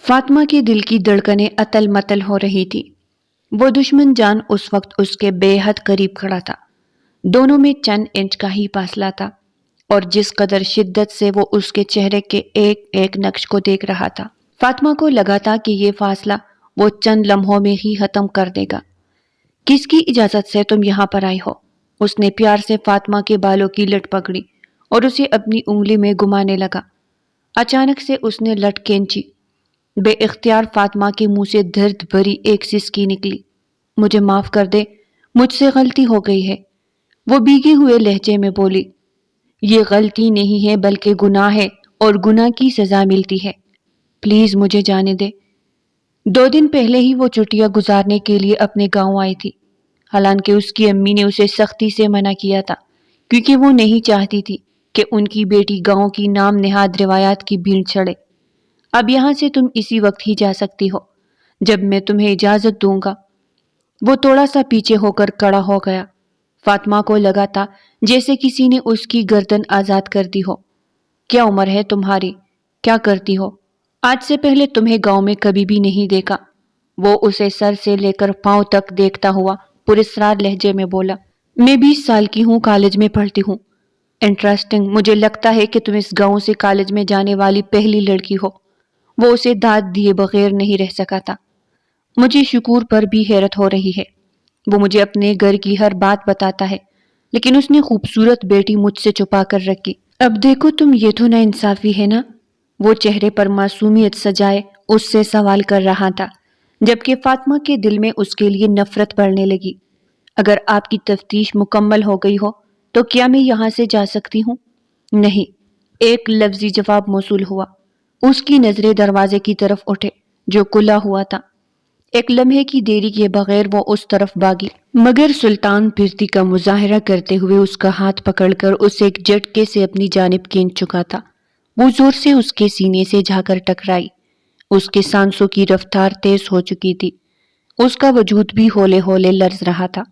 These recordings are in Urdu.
فاطمہ کے دل کی دھڑکنیں اتل متل ہو رہی تھی۔ وہ دشمن جان اس وقت اس کے بے حد قریب کھڑا تھا۔ دونوں میں چند انچ کا ہی فاصلہ تھا، اور جس قدر شدت سے وہ اس کے چہرے کے ایک ایک نقش کو دیکھ رہا تھا، فاطمہ کو لگا تھا کہ یہ فاصلہ وہ چند لمحوں میں ہی ختم کر دے گا۔ کس کی اجازت سے تم یہاں پر آئی ہو؟ اس نے پیار سے فاطمہ کے بالوں کی لٹ پکڑی اور اسے اپنی انگلی میں گھمانے لگا۔ اچانک سے اس نے لٹ کھینچی۔ بے اختیار فاطمہ کے منہ سے درد بھری ایک سسکی نکلی۔ مجھے معاف کر دے، مجھ سے غلطی ہو گئی ہے، وہ بھیگے ہوئے لہجے میں بولی۔ یہ غلطی نہیں ہے بلکہ گناہ ہے، اور گناہ کی سزا ملتی ہے۔ پلیز مجھے جانے دے۔ 2 دن پہلے ہی وہ چھٹیاں گزارنے کے لیے اپنے گاؤں آئی تھی، حالانکہ اس کی امی نے اسے سختی سے منع کیا تھا، کیونکہ وہ نہیں چاہتی تھی کہ ان کی بیٹی گاؤں کی نام نہاد روایات کی بھیڑ چڑھے۔ اب یہاں سے تم اسی وقت ہی جا سکتی ہو جب میں تمہیں اجازت دوں گا۔ وہ تھوڑا سا پیچھے ہو کر کھڑا ہو گیا۔ فاطمہ کو لگا تھا جیسے کسی نے اس کی گردن آزاد کر دی ہو۔ کیا عمر ہے تمہاری؟ کیا کرتی ہو؟ آج سے پہلے تمہیں گاؤں میں کبھی بھی نہیں دیکھا۔ وہ اسے سر سے لے کر پاؤں تک دیکھتا ہوا پراسرار لہجے میں بولا۔ میں 20 سال کی ہوں، کالج میں پڑھتی ہوں۔ انٹرسٹنگ، مجھے لگتا ہے کہ تم اس گاؤں سے کالج میں جانے والی پہلی لڑکی ہو۔ وہ اسے داد دیے بغیر نہیں رہ سکا تھا۔ مجھے شکور پر بھی حیرت ہو رہی ہے۔ وہ مجھے اپنے گھر کی ہر بات بتاتا ہے، لیکن اس نے خوبصورت بیٹی مجھ سے چھپا کر رکھی۔ اب دیکھو تم، یہ تو نا انصافی ہے نا؟ وہ چہرے پر معصومیت سجائے اس سے سوال کر رہا تھا، جبکہ فاطمہ کے دل میں اس کے لیے نفرت بڑھنے لگی۔ اگر آپ کی تفتیش مکمل ہو گئی ہو تو کیا میں یہاں سے جا سکتی ہوں؟ نہیں، ایک لفظی جواب موصول ہوا۔ اس کی نظریں دروازے کی طرف اٹھے جو کھلا ہوا تھا۔ ایک لمحے کی دیری کے بغیر وہ اس طرف بھاگی، مگر سلطان پھرتی کا مظاہرہ کرتے ہوئے اس کا ہاتھ پکڑ کر اسے ایک جھٹکے سے اپنی جانب کھینچ چکا تھا۔ وہ زور سے اس کے سینے سے جا کر ٹکرائی۔ اس کے سانسوں کی رفتار تیز ہو چکی تھی، اس کا وجود بھی ہولے ہولے لرز رہا تھا۔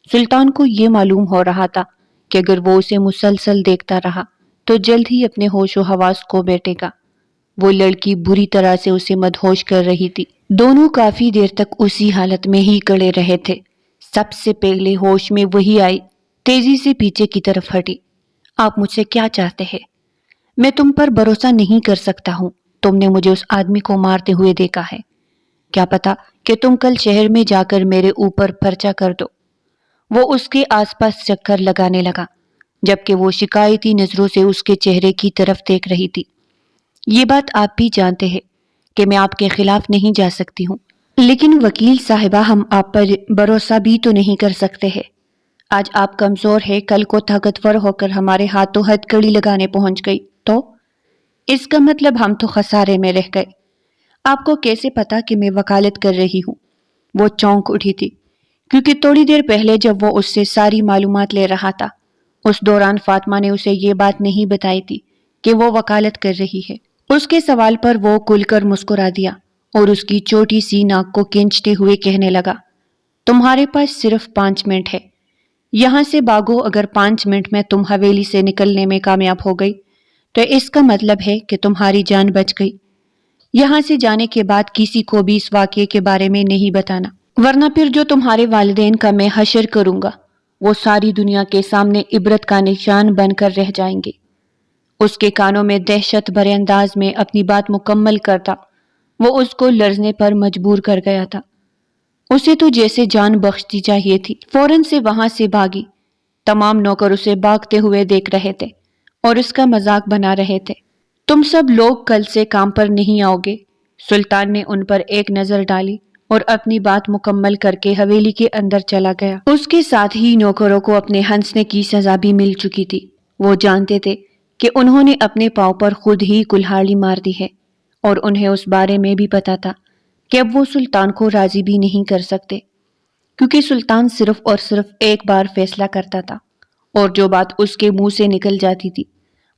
سلطان کو یہ معلوم ہو رہا تھا کہ اگر وہ اسے مسلسل دیکھتا رہا تو جلد ہی اپنے ہوش و حواس کھو بیٹھے گا۔ وہ لڑکی بری طرح سے اسے مدہوش کر رہی تھی۔ دونوں کافی دیر تک اسی حالت میں ہی کھڑے رہے تھے۔ سب سے پہلے ہوش میں وہی آئی، تیزی سے پیچھے کی طرف ہٹی۔ آپ مجھ سے کیا چاہتے ہیں؟ میں تم پر بھروسہ نہیں کر سکتا ہوں۔ تم نے مجھے اس آدمی کو مارتے ہوئے دیکھا ہے، کیا پتا کہ تم کل شہر میں جا کر میرے اوپر پرچہ کر دو۔ وہ اس کے آس پاس چکر لگانے لگا، جبکہ وہ شکایتی نظروں سے اس کے چہرے کی طرف دیکھ رہی تھی۔ یہ بات آپ بھی جانتے ہیں کہ میں آپ کے خلاف نہیں جا سکتی ہوں، لیکن وکیل صاحبہ، ہم آپ پر بھروسہ بھی تو نہیں کر سکتے ہیں۔ آج آپ کمزور ہے، کل کو طاقتور ہو کر ہمارے ہاتھوں ہتھ کڑی لگانے پہنچ گئی تو اس کا مطلب ہم تو خسارے میں رہ گئے۔ آپ کو کیسے پتا کہ میں وکالت کر رہی ہوں؟ وہ چونک اٹھی تھی، کیونکہ تھوڑی دیر پہلے جب وہ اس سے ساری معلومات لے رہا تھا، اس دوران فاطمہ نے اسے یہ بات نہیں بتائی تھی کہ وہ وکالت کر رہی ہے۔ اس کے سوال پر وہ کھل کر مسکرا دیا اور اس کی چھوٹی سی ناک کو کھینچتے ہوئے کہنے لگا، تمہارے پاس صرف 5 منٹ ہے، یہاں سے بھاگو۔ اگر 5 منٹ میں تم حویلی سے نکلنے میں کامیاب ہو گئی تو اس کا مطلب ہے کہ تمہاری جان بچ گئی۔ یہاں سے جانے کے بعد کسی کو بھی اس واقعے کے بارے میں نہیں بتانا، ورنہ پھر جو تمہارے والدین کا میں حشر کروں گا وہ ساری دنیا کے سامنے عبرت کا نشان بن کر رہ جائیں گے۔ اس کے کانوں میں دہشت بھرے انداز میں اپنی بات مکمل کرتا وہ اس کو لرزنے پر مجبور کر گیا تھا۔ اسے تو جیسے جان بخشتی چاہیے تھی۔ فوراً سے وہاں سے بھاگی۔ تمام نوکر اسے بھاگتے ہوئے دیکھ رہے تھے اور اس کا مذاق بنا رہے تھے۔ تم سب لوگ کل سے کام پر نہیں آؤ گے۔ سلطان نے ان پر ایک نظر ڈالی اور اپنی بات مکمل کر کے حویلی کے اندر چلا گیا۔ اس کے ساتھ ہی نوکروں کو اپنے ہنسنے کی سزا بھی مل چکی تھی۔ وہ جانتے تھے کہ انہوں نے اپنے پاؤں پر خود ہی کلہاڑی مار دی ہے، اور انہیں اس بارے میں بھی پتا تھا کہ اب وہ سلطان کو راضی بھی نہیں کر سکتے، کیونکہ سلطان صرف اور صرف ایک بار فیصلہ کرتا تھا، اور جو بات اس کے منہ سے نکل جاتی تھی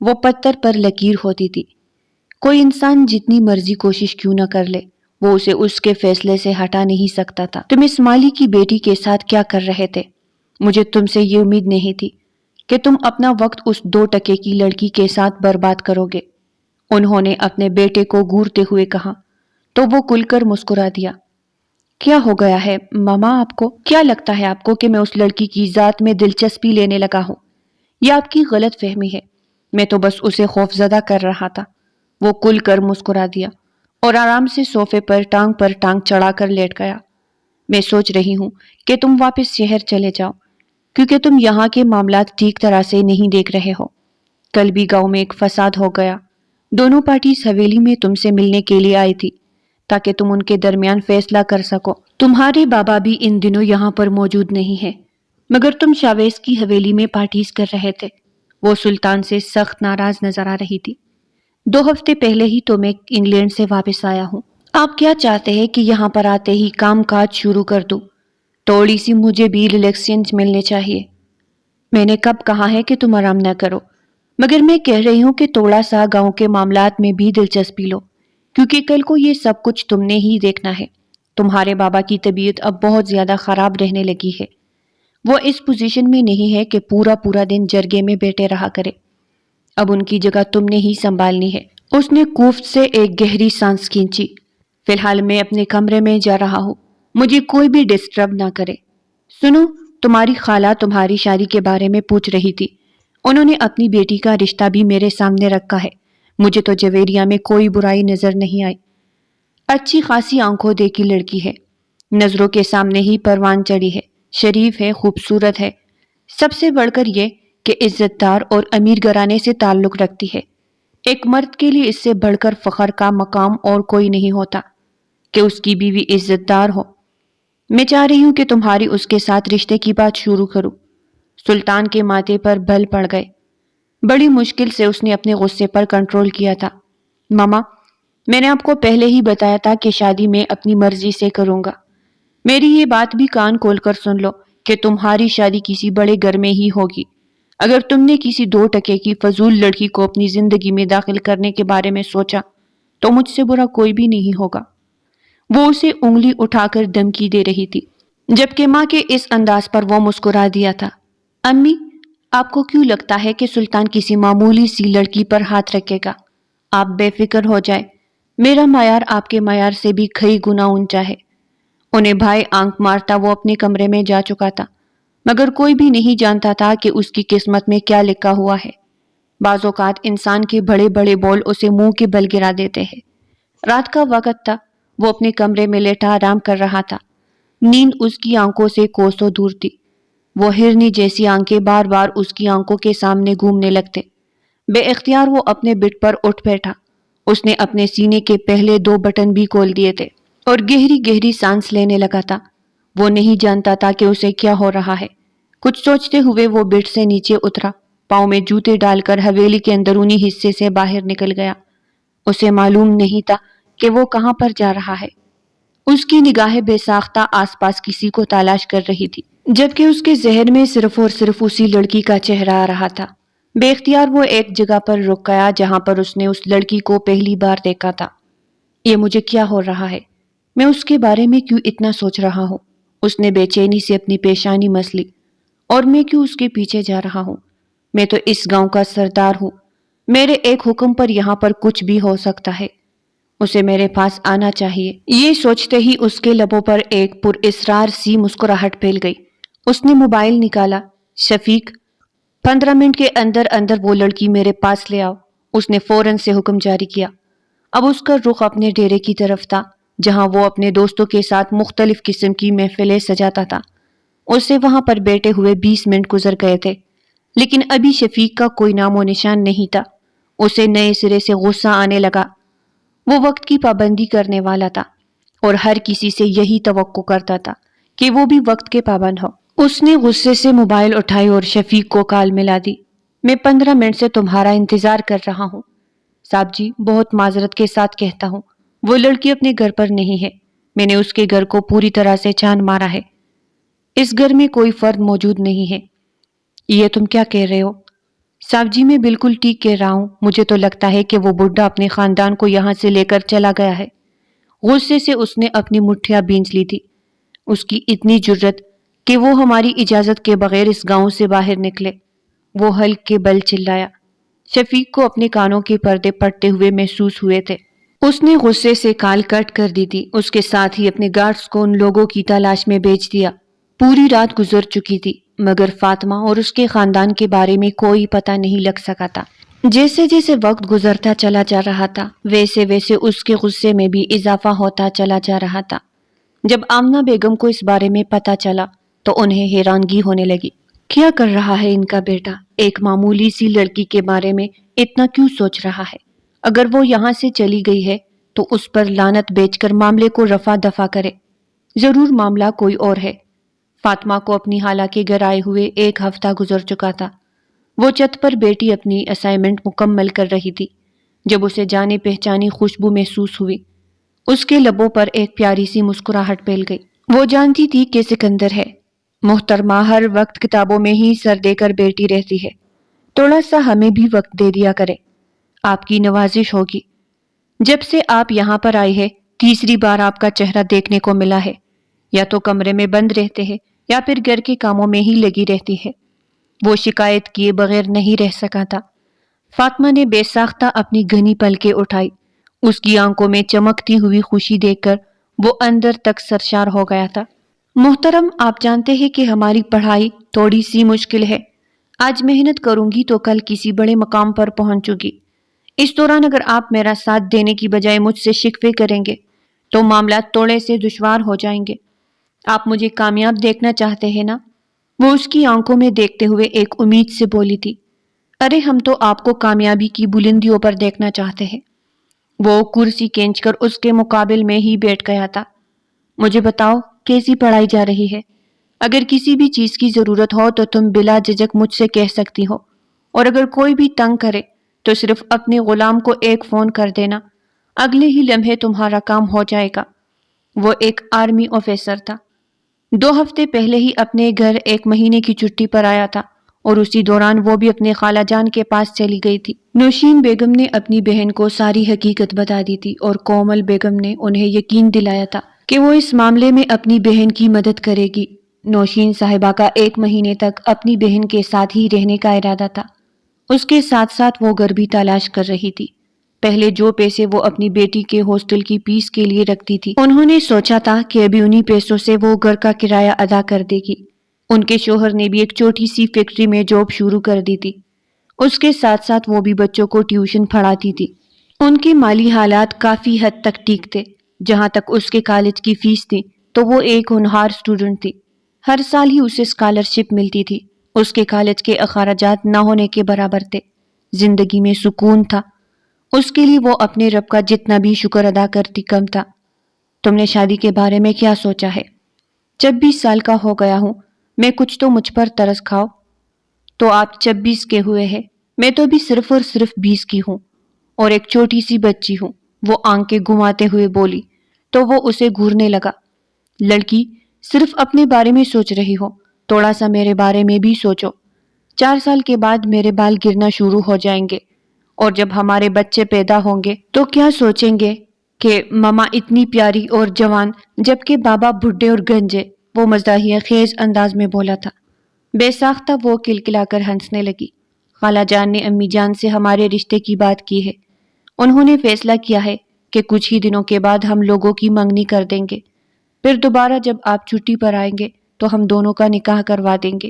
وہ پتھر پر لکیر ہوتی تھی۔ کوئی انسان جتنی مرضی کوشش کیوں نہ کر لے، وہ اسے اس کے فیصلے سے ہٹا نہیں سکتا تھا۔ تم اس مالی کی بیٹی کے ساتھ کیا کر رہے تھے؟ مجھے تم سے یہ امید نہیں تھی کہ تم اپنا وقت اس 2 ٹکے کی لڑکی کے ساتھ برباد کرو گے۔ انہوں نے اپنے بیٹے کو گھورتے ہوئے کہا، تو وہ کھل کر مسکرا دیا۔ کیا ہو گیا ہے ماما آپ کو؟ کیا لگتا ہے آپ کو کہ میں اس لڑکی کی ذات میں دلچسپی لینے لگا ہوں؟ یہ آپ کی غلط فہمی ہے، میں تو بس اسے خوفزدہ کر رہا تھا۔ وہ کھل کر مسکرا دیا اور آرام سے صوفے پر ٹانگ چڑھا کر لیٹ گیا۔ میں سوچ رہی ہوں کہ تم واپس شہر چلے جاؤ، کیونکہ تم یہاں کے معاملات ٹھیک طرح سے نہیں دیکھ رہے ہو۔ کل بھی گاؤں میں ایک فساد ہو گیا، دونوں پارٹیز حویلی میں تم سے ملنے کے لیے آئی تھی تاکہ تم ان کے درمیان فیصلہ کر سکو۔ تمہارے بابا بھی ان دنوں یہاں پر موجود نہیں ہے، مگر تم شاویز کی حویلی میں پارٹیز کر رہے تھے۔ وہ سلطان سے سخت ناراض نظر آ رہی تھی۔ 2 ہفتے پہلے ہی تو میں انگلینڈ سے واپس آیا ہوں۔ آپ کیا چاہتے ہیں کہ یہاں پر آتے ہی کام کاج شروع کر دوں؟ تھوڑی سی مجھے بھی ریلیکسنس ملنے چاہیے۔ میں نے کب کہا ہے کہ تم آرام نہ کرو، مگر میں کہہ رہی ہوں کہ تھوڑا سا گاؤں کے معاملات میں بھی دلچسپی لو، کیونکہ کل کو یہ سب کچھ تم نے ہی دیکھنا ہے۔ تمہارے بابا کی طبیعت اب بہت زیادہ خراب رہنے لگی ہے۔ وہ اس پوزیشن میں نہیں ہے کہ پورا دن جرگے میں بیٹھے رہا کرے۔ اب ان کی جگہ تم نے ہی سنبھالنی ہے۔ اس نے کوفت سے ایک گہری سانس کھینچی۔ فی الحال میں اپنے کمرے میں جا رہا ہوں، مجھے کوئی بھی ڈسٹرب نہ کرے۔ سنو، تمہاری خالہ تمہاری شادی کے بارے میں پوچھ رہی تھی۔ انہوں نے اپنی بیٹی کا رشتہ بھی میرے سامنے رکھا ہے۔ مجھے تو جویریہ میں کوئی برائی نظر نہیں آئی۔ اچھی خاصی آنکھوں دیکھی لڑکی ہے، نظروں کے سامنے ہی پروان چڑھی ہے، شریف ہے، خوبصورت ہے، سب سے بڑھ کر یہ کہ عزت دار اور امیر گھرانے سے تعلق رکھتی ہے۔ ایک مرد کے لیے اس سے بڑھ کر فخر کا مقام اور کوئی نہیں ہوتا کہ اس کی بیوی عزت دار ہو۔ میں چاہ رہی ہوں کہ تمہاری اس کے ساتھ رشتے کی بات شروع کروں۔ سلطان کے ماتھے پر بل پڑ گئے۔ بڑی مشکل سے اس نے اپنے غصے پر کنٹرول کیا تھا۔ ماما، میں نے آپ کو پہلے ہی بتایا تھا کہ شادی میں اپنی مرضی سے کروں گا۔ میری یہ بات بھی کان کھول کر سن لو کہ تمہاری شادی کسی بڑے گھر میں ہی ہوگی۔ اگر تم نے کسی 2 ٹکے کی فضول لڑکی کو اپنی زندگی میں داخل کرنے کے بارے میں سوچا تو مجھ سے برا کوئی بھی نہیں ہوگا۔ وہ اسے انگلی اٹھا کر دھمکی دے رہی تھی، جبکہ ماں کے اس انداز پر وہ مسکرا دیا تھا۔ امی، آپ کو کیوں لگتا ہے کہ سلطان کسی معمولی سی لڑکی پر ہاتھ رکھے گا؟ آپ بے فکر ہو جائے، میرا معیار آپ کے معیار سے بھی کئی گنا اونچا ہے۔ انہیں بھائی آنکھ مارتا وہ اپنے کمرے میں جا چکا تھا، مگر کوئی بھی نہیں جانتا تھا کہ اس کی قسمت میں کیا لکھا ہوا ہے۔ بعض اوقات انسان کے بڑے بڑے بول اسے منہ کے بل گرا دیتے ہیں۔ رات کا وقت تھا، وہ اپنے کمرے میں لیٹا آرام کر رہا تھا۔ نیند اس کی آنکھوں سے کوسوں دور تھی۔ وہ ہرنی جیسی آنکھیں بار بار اس کی آنکھوں کے سامنے گھومنے لگتے۔ بے اختیار وہ اپنے بٹ پر اٹھ بیٹھا۔ اس نے اپنے سینے کے پہلے 2 بٹن بھی کھول دیے تھے اور گہری گہری سانس لینے لگا تھا۔ وہ نہیں جانتا تھا کہ اسے کیا ہو رہا ہے۔ کچھ سوچتے ہوئے وہ بٹ سے نیچے اترا، پاؤں میں جوتے ڈال کر حویلی کے اندرونی حصے سے باہر نکل گیا۔ اسے معلوم نہیں تھا کہ وہ کہاں پر جا رہا ہے۔ اس کی نگاہیں بے ساختہ آس پاس کسی کو تلاش کر رہی تھی، جبکہ اس کے ذہن میں صرف اور صرف اسی لڑکی کا چہرہ آ رہا تھا۔ بے اختیار وہ ایک جگہ پر رک گیا جہاں پر اس نے اس لڑکی کو پہلی بار دیکھا تھا۔ یہ مجھے کیا ہو رہا ہے؟ میں اس کے بارے میں کیوں اتنا سوچ رہا ہوں؟ اس نے بے چینی سے اپنی پیشانی مس لی۔ اور میں کیوں اس کے پیچھے جا رہا ہوں؟ میں تو اس گاؤں کا سردار ہوں، میرے ایک حکم پر یہاں پر کچھ بھی ہو سکتا ہے۔ اسے میرے پاس آنا چاہیے۔ یہ سوچتے ہی اس کے لبوں پر ایک پر اصرار سی مسکراہٹ پھیل گئی۔ اس نے موبائل نکالا۔ شفیق، 15 منٹ کے اندر اندر وہ لڑکی میرے پاس لے آؤ۔ اس نے فوراً سے حکم جاری کیا۔ اب اس کا رخ اپنے ڈیرے کی طرف تھا، جہاں وہ اپنے دوستوں کے ساتھ مختلف قسم کی محفلیں سجاتا تھا۔ اسے وہاں پر بیٹھے ہوئے 20 منٹ گزر گئے تھے، لیکن ابھی شفیق کا کوئی نام و نشان نہیں تھا۔ اسے نئے سرے سے غصہ آنے لگا۔ وہ وقت کی پابندی کرنے والا تھا اور ہر کسی سے یہی توقع کرتا تھا کہ وہ بھی وقت کے پابند ہو۔ اس نے غصے سے موبائل اٹھائی اور شفیق کو کال ملا دی۔ میں 15 منٹ سے تمہارا انتظار کر رہا ہوں۔ صاحب جی، بہت معذرت کے ساتھ کہتا ہوں، وہ لڑکی اپنے گھر پر نہیں ہے۔ میں نے اس کے گھر کو پوری طرح سے چھان مارا ہے۔ اس گھر میں کوئی فرد موجود نہیں ہے۔ یہ تم کیا کہہ رہے ہو؟ صاحب جی، میں بالکل ٹھیک کہہ رہا ہوں۔ مجھے تو لگتا ہے کہ وہ بڈھا اپنے خاندان کو یہاں سے لے کر چلا گیا ہے۔ غصے سے اس نے اپنی مٹھیاں بھینچ لی تھی۔ اس کی اتنی جرت کہ وہ ہماری اجازت کے بغیر اس گاؤں سے باہر نکلے۔ وہ ہلک کے بل چلایا۔ شفیق کو اپنے کانوں کے پردے پڑتے ہوئے محسوس ہوئے تھے۔ اس نے غصے سے کال کٹ کر دی تھی، اس کے ساتھ ہی اپنے گارڈز کو ان لوگوں کی تلاش میں بھیج دیا۔ پوری رات گزر چکی تھی مگر فاطمہ اور اس کے خاندان کے بارے میں کوئی پتہ نہیں لگ سکا تھا۔ جیسے جیسے وقت گزرتا چلا جا رہا تھا ویسے ویسے اس کے غصے میں بھی اضافہ ہوتا چلا جا رہا تھا۔ جب آمنہ بیگم کو اس بارے میں پتہ چلا تو انہیں حیرانگی ہونے لگی۔ کیا کر رہا ہے ان کا بیٹا؟ ایک معمولی سی لڑکی کے بارے میں اتنا کیوں سوچ رہا ہے؟ اگر وہ یہاں سے چلی گئی ہے تو اس پر لعنت بیچ کر معاملے کو رفع دفع کرے۔ ضرور معاملہ کوئی اور ہے۔ فاطمہ کو اپنی خالہ کے گھر آئے ہوئے 1 ہفتہ گزر چکا تھا۔ وہ چھت پر بیٹی اپنی اسائنمنٹ مکمل کر رہی تھی جب اسے جانے پہچانی خوشبو محسوس ہوئی۔ اس کے لبوں پر ایک پیاری سی مسکراہٹ پھیل گئی۔ وہ جانتی تھی کہ سکندر ہے۔ محترمہ ہر وقت کتابوں میں ہی سر دے کر بیٹھی رہتی ہے، تھوڑا سا ہمیں بھی وقت دے دیا کرے، آپ کی نوازش ہوگی۔ جب سے آپ یہاں پر آئی ہے 3ری بار آپ کا چہرہ دیکھنے کو ملا ہے۔ یا تو کمرے میں بند رہتے ہیں یا پھر گھر کے کاموں میں ہی لگی رہتی ہے۔ وہ شکایت کیے بغیر نہیں رہ سکا تھا۔ فاطمہ نے بے ساختہ اپنی گھنی پلکیں اٹھائی۔ اس کی آنکھوں میں چمکتی ہوئی خوشی دیکھ کر وہ اندر تک سرشار ہو گیا تھا۔ محترم، آپ جانتے ہیں کہ ہماری پڑھائی تھوڑی سی مشکل ہے۔ آج محنت کروں گی تو کل کسی بڑے مقام پر پہنچوں گی۔ اس دوران اگر آپ میرا ساتھ دینے کی بجائے مجھ سے شکوے کریں گے تو معاملات تھوڑے سے دشوار ہو جائیں گے۔ آپ مجھے کامیاب دیکھنا چاہتے ہیں نا؟ وہ اس کی آنکھوں میں دیکھتے ہوئے ایک امید سے بولی تھی۔ ارے ہم تو آپ کو کامیابی کی بلندیوں پر دیکھنا چاہتے ہیں۔ وہ کرسی کھینچ کر اس کے مقابل میں ہی بیٹھ گیا تھا۔ مجھے بتاؤ کیسی پڑھائی جا رہی ہے؟ اگر کسی بھی چیز کی ضرورت ہو تو تم بلا جھجک مجھ سے کہہ سکتی ہو، اور اگر کوئی بھی تنگ کرے تو صرف اپنے غلام کو ایک فون کر دینا، اگلے ہی لمحے تمہارا کام ہو جائے گا۔ وہ ایک آرمی آفیسر تھا۔ 2 ہفتے پہلے ہی اپنے گھر 1 مہینے کی چھٹی پر آیا تھا اور اسی دوران وہ بھی اپنے خالہ جان کے پاس چلی گئی تھی۔ نوشین بیگم نے اپنی بہن کو ساری حقیقت بتا دی تھی اور کومل بیگم نے انہیں یقین دلایا تھا کہ وہ اس معاملے میں اپنی بہن کی مدد کرے گی۔ نوشین صاحبہ کا 1 مہینے تک اپنی بہن کے ساتھ ہی رہنے کا ارادہ تھا۔ اس کے ساتھ ساتھ وہ گھر بھی تلاش کر رہی تھی۔ پہلے جو پیسے وہ اپنی بیٹی کے ہاسٹل کی فیس کے لیے رکھتی تھی، انہوں نے سوچا تھا کہ ابھی انہی پیسوں سے وہ گھر کا کرایہ ادا کر دے گی۔ ان کے شوہر نے بھی ایک چھوٹی سی فیکٹری میں جاب شروع کر دی تھی۔ اس کے ساتھ ساتھ وہ بھی بچوں کو ٹیوشن پڑھاتی تھی۔ ان کے مالی حالات کافی حد تک ٹھیک تھے۔ جہاں تک اس کے کالج کی فیس تھی تو وہ ایک ہونہار اسٹوڈنٹ تھی۔ ہر سال ہی اسے اسکالرشپ ملتی تھی۔ اس کے کالج کے اخراجات نہ ہونے کے برابر تھے۔ زندگی میں سکون تھا۔ اس کے لیے وہ اپنے رب کا جتنا بھی شکر ادا کرتی کم تھا۔ تم نے شادی کے بارے میں کیا سوچا ہے؟ 26 سال کا ہو گیا ہوں میں، کچھ تو مجھ پر ترس کھاؤ۔ تو آپ 26 کے ہوئے ہیں، میں تو بھی صرف اور صرف 20 کی ہوں اور ایک چھوٹی سی بچی ہوں۔ وہ آنکھیں گھماتے ہوئے بولی تو وہ اسے گھورنے لگا۔ لڑکی، صرف اپنے بارے میں سوچ رہی ہو، تھوڑا سا میرے بارے میں بھی سوچو۔ 4 سال کے بعد میرے بال گرنا شروع ہو جائیں گے اور جب ہمارے بچے پیدا ہوں گے تو کیا سوچیں گے کہ ماما اتنی پیاری اور جوان جبکہ بابا بڈھے اور گنجے، وہ مزاحیہ خیز انداز میں بولا تھا۔ بے ساختہ وہ کلکلا کر ہنسنے لگی۔ خالہ جان نے امی جان سے ہمارے رشتے کی بات کی ہے۔ انہوں نے فیصلہ کیا ہے کہ کچھ ہی دنوں کے بعد ہم لوگوں کی منگنی کر دیں گے، پھر دوبارہ جب آپ چھٹی پر آئیں گے تو ہم دونوں کا نکاح کروا دیں گے،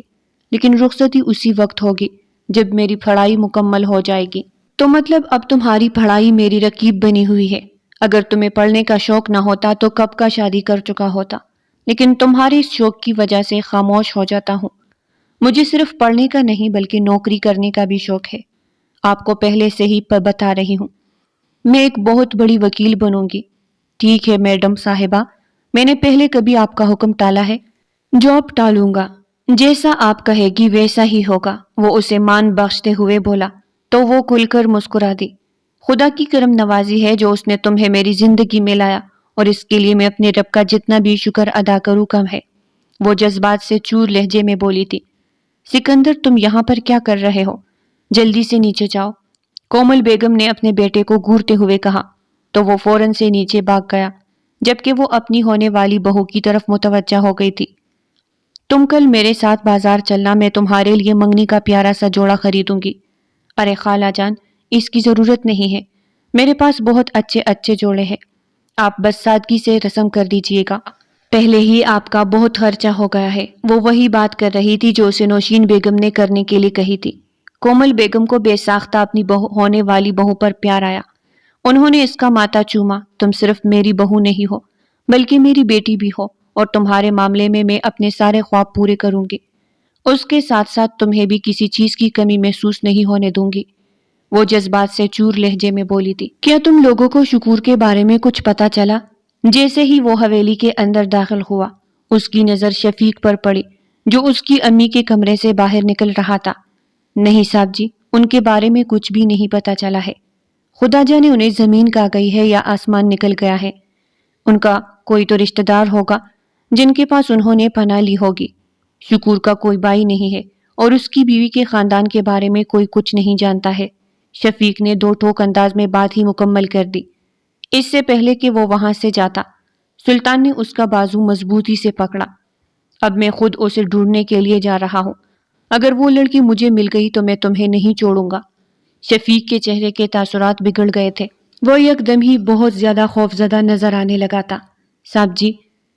لیکن رخصتی اسی وقت ہوگی جب میری پڑھائی مکمل ہو جائے گی۔ تو مطلب اب تمہاری پڑھائی میری رکیب بنی ہوئی ہے۔ اگر تمہیں پڑھنے کا شوق نہ ہوتا تو کب کا شادی کر چکا ہوتا، لیکن تمہارے اس شوق کی وجہ سے خاموش ہو جاتا ہوں۔ مجھے صرف پڑھنے کا نہیں بلکہ نوکری کرنے کا بھی شوق ہے۔ آپ کو پہلے سے ہی بتا رہی ہوں، میں ایک بہت بڑی وکیل بنوں گی۔ ٹھیک ہے میڈم صاحبہ، میں نے پہلے کبھی آپ کا حکم ٹالا ہے؟ جاب ٹالوں گا، جیسا آپ کہے گی ویسا ہی ہوگا، وہ اسے مان بخشتے ہوئے بولا تو وہ کھل کر مسکرا دی۔ خدا کی کرم نوازی ہے جو اس نے تمہیں میری زندگی میں لایا، اور اس کے لیے میں اپنے رب کا جتنا بھی شکر ادا کروں کم ہے۔ وہ جذبات سے چور لہجے میں بولی تھی۔ سکندر، تم یہاں پر کیا کر رہے ہو؟ جلدی سے نیچے جاؤ، کومل بیگم نے اپنے بیٹے کو گھورتے ہوئے کہا تو وہ فوراً سے نیچے بھاگ گیا، جبکہ وہ اپنی ہونے والی بہو کی طرف متوجہ ہو گئی تھی۔ تم کل میرے ساتھ بازار چلنا، میں تمہارے لیے منگنی کا پیارا سا جوڑا خریدوں گی۔ ارے خالہ جان، اس کی ضرورت نہیں ہے، میرے پاس بہت اچھے اچھے جوڑے ہیں، آپ بس سادگی سے رسم کر دیجئے گا۔ پہلے ہی آپ کا بہت خرچہ ہو گیا ہے۔ وہ وہی بات کر رہی تھی جو اسے نوشین بیگم نے کرنے کے لیے کہی تھی۔ کومل بیگم کو بے ساختہ اپنی ہونے والی بہو پر پیار آیا۔ انہوں نے اس کا ماتھا چوما۔ تم صرف میری بہو نہیں ہو بلکہ میری بیٹی بھی ہو، اور تمہارے معاملے میں اپنے سارے خواب پورے کروں گی۔ اس کے ساتھ ساتھ تمہیں بھی کسی چیز کی کمی محسوس نہیں ہونے دوں گی۔ وہ جذبات سے چور لہجے میں بولی تھی۔ کیا تم لوگوں کو شکور کے بارے میں کچھ پتا چلا؟ جیسے ہی وہ حویلی کے اندر داخل ہوا، اس کی نظر شفیق پر پڑی جو اس کی امی کے کمرے سے باہر نکل رہا تھا۔ نہیں صاحب جی، ان کے بارے میں کچھ بھی نہیں پتا چلا ہے۔ خدا جانے انہیں زمین کہا گئی ہے یا آسمان نکل گیا ہے۔ ان کا کوئی تو رشتہ دار ہوگا جن کے پاس انہوں نے پناہ لی ہوگی۔ شکور کا کوئی بھائی نہیں ہے اور اس کی بیوی کے خاندان کے بارے میں کوئی کچھ نہیں جانتا ہے۔ شفیق نے دو ٹوک انداز میں بات ہی مکمل کر دی۔ اس سے پہلے کہ وہ وہاں سے جاتا، سلطان نے اس کا بازو مضبوطی سے پکڑا۔ اب میں خود اسے ڈھونڈنے کے لیے جا رہا ہوں۔ اگر وہ لڑکی مجھے مل گئی تو میں تمہیں نہیں چھوڑوں گا۔ شفیق کے چہرے کے تاثرات بگڑ گئے تھے۔ وہ یکدم ہی بہت زیادہ خوفزدہ نظر آنے لگا تھا۔ صاحب جی،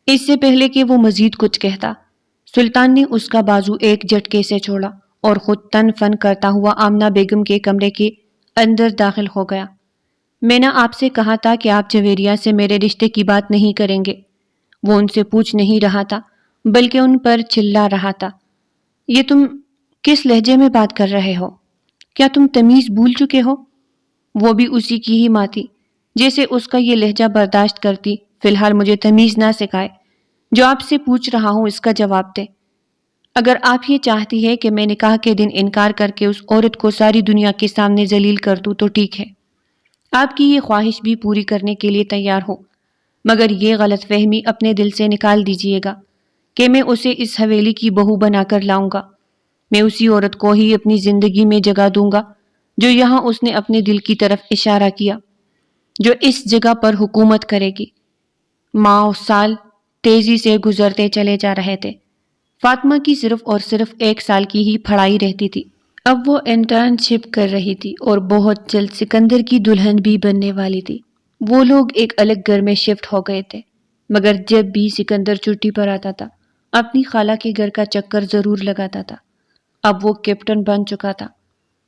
اس سے پہلے کہ وہ مزید کچھ کہتا، سلطان نے اس کا بازو ایک جھٹکے سے چھوڑا اور خود تن فن کرتا ہوا آمنہ بیگم کے کمرے کے اندر داخل ہو گیا۔ میں نے آپ سے کہا تھا کہ آپ جویریہ سے میرے رشتے کی بات نہیں کریں گے۔ وہ ان سے پوچھ نہیں رہا تھا بلکہ ان پر چلا رہا تھا۔ یہ تم کس لہجے میں بات کر رہے ہو؟ کیا تم تمیز بھول چکے ہو؟ وہ بھی اسی کی ہی ماں تھی، جیسے اس کا یہ لہجہ برداشت کرتی۔ فی الحال مجھے تمیز نہ سکھائے۔ جو آپ سے پوچھ رہا ہوں اس کا جواب دے۔ اگر آپ یہ چاہتی ہے کہ میں نکاح کے دن انکار کر کے اس عورت کو ساری دنیا کے سامنے ذلیل کر دوں تو ٹھیک ہے، آپ کی یہ خواہش بھی پوری کرنے کے لیے تیار ہوں، مگر یہ غلط فہمی اپنے دل سے نکال دیجئے گا کہ میں اسے اس حویلی کی بہو بنا کر لاؤں گا۔ میں اسی عورت کو ہی اپنی زندگی میں جگہ دوں گا جو یہاں اس نے اپنے دل کی طرف اشارہ کیا، جو اس جگہ پر حکومت کرے گی۔ ماہ و سال تیزی سے گزرتے چلے جا رہے تھے۔ فاطمہ کی صرف اور صرف 1 سال کی ہی پڑھائی رہتی تھی۔ اب وہ انٹرن شپ کر رہی تھی اور بہت جلد سکندر کی دلہن بھی بننے والی تھی۔ وہ لوگ ایک الگ گھر میں شفٹ ہو گئے تھے، مگر جب بھی سکندر چھٹی پر آتا تھا اپنی خالہ کے گھر کا چکر ضرور لگاتا تھا۔ اب وہ کیپٹن بن چکا تھا،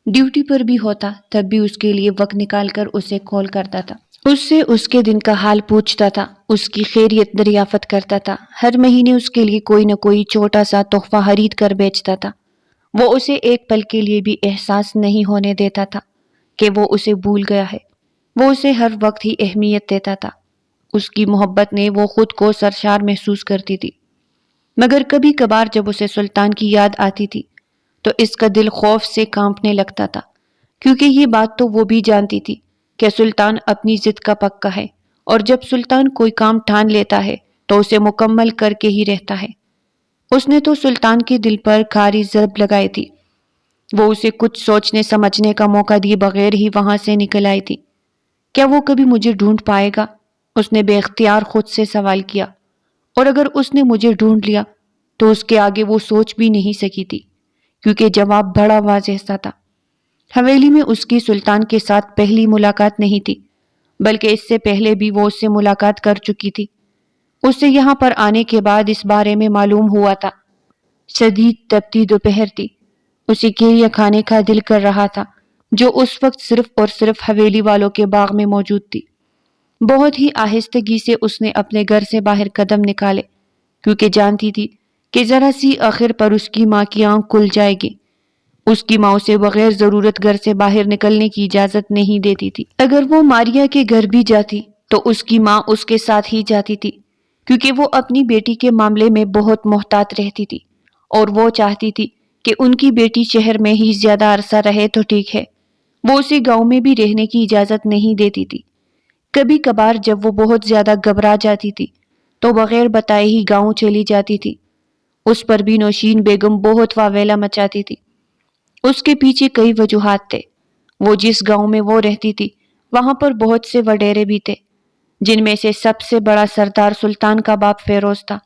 ڈیوٹی پر بھی ہوتا تب بھی اس کے لیے وقت نکال کر اسے کال کرتا تھا، اس سے اس کے دن کا حال پوچھتا تھا، اس کی خیریت دریافت کرتا تھا، ہر مہینے اس کے لیے کوئی نہ کوئی چھوٹا سا تحفہ خرید کر بیچتا تھا۔ وہ اسے ایک پل کے لیے بھی احساس نہیں ہونے دیتا تھا کہ وہ اسے بھول گیا ہے۔ وہ اسے ہر وقت ہی اہمیت دیتا تھا۔ اس کی محبت نے وہ خود کو سرشار محسوس کرتی تھی، مگر کبھی کبھار جب اسے سلطان کی یاد آتی تھی تو اس کا دل خوف سے کانپنے لگتا تھا، کیونکہ یہ بات تو وہ بھی جانتی تھی کہ سلطان اپنی ضد کا پکا ہے، اور جب سلطان کوئی کام ٹھان لیتا ہے تو اسے مکمل کر کے ہی رہتا ہے۔ اس نے تو سلطان کے دل پر کھاری ضرب لگائی تھی۔ وہ اسے کچھ سوچنے سمجھنے کا موقع دیے بغیر ہی وہاں سے نکل آئی تھی۔ کیا وہ کبھی مجھے ڈھونڈ پائے گا؟ اس نے بے اختیار خود سے سوال کیا، اور اگر اس نے مجھے ڈھونڈ لیا تو اس کے آگے وہ سوچ بھی نہیں سکی تھی، کیونکہ جواب بڑا واضح سا تھا۔ حویلی میں اس کی سلطان کے ساتھ پہلی ملاقات نہیں تھی، بلکہ اس سے پہلے بھی وہ اس سے ملاقات کر چکی تھی۔ اس سے یہاں پر آنے کے بعد اس بارے میں معلوم ہوا تھا۔ شدید تپتی دوپہر تھی، اسے کیریا کھانے کا دل کر رہا تھا جو اس وقت صرف اور صرف حویلی والوں کے باغ میں موجود تھی۔ بہت ہی آہستگی سے اس نے اپنے گھر سے باہر قدم نکالے، کیونکہ جانتی تھی کہ ذرا سی آخر پر اس کی ماں کی آنکھ کھل جائے گی۔ اس کی ماں اسے بغیر ضرورت گھر سے باہر نکلنے کی اجازت نہیں دیتی تھی۔ اگر وہ ماریا کے گھر بھی جاتی تو اس کی ماں اس کے ساتھ ہی جاتی تھی، کیونکہ وہ اپنی بیٹی کے معاملے میں بہت محتاط رہتی تھی، اور وہ چاہتی تھی کہ ان کی بیٹی شہر میں ہی زیادہ عرصہ رہے تو ٹھیک ہے۔ وہ اسے گاؤں میں بھی رہنے کی اجازت نہیں دیتی تھی۔ کبھی کبھار جب وہ بہت زیادہ گھبرا جاتی تھی تو بغیر بتائے ہی گاؤں چلی جاتی تھی۔ اس پر بھی نوشین بیگم بہت واویلا مچاتی تھی۔ اس کے پیچھے کئی وجوہات تھے۔ وہ جس گاؤں میں وہ رہتی تھی وہاں پر بہت سے وڈیرے بھی تھے، جن میں سے سب سے بڑا سردار سلطان کا باپ فیروز تھا۔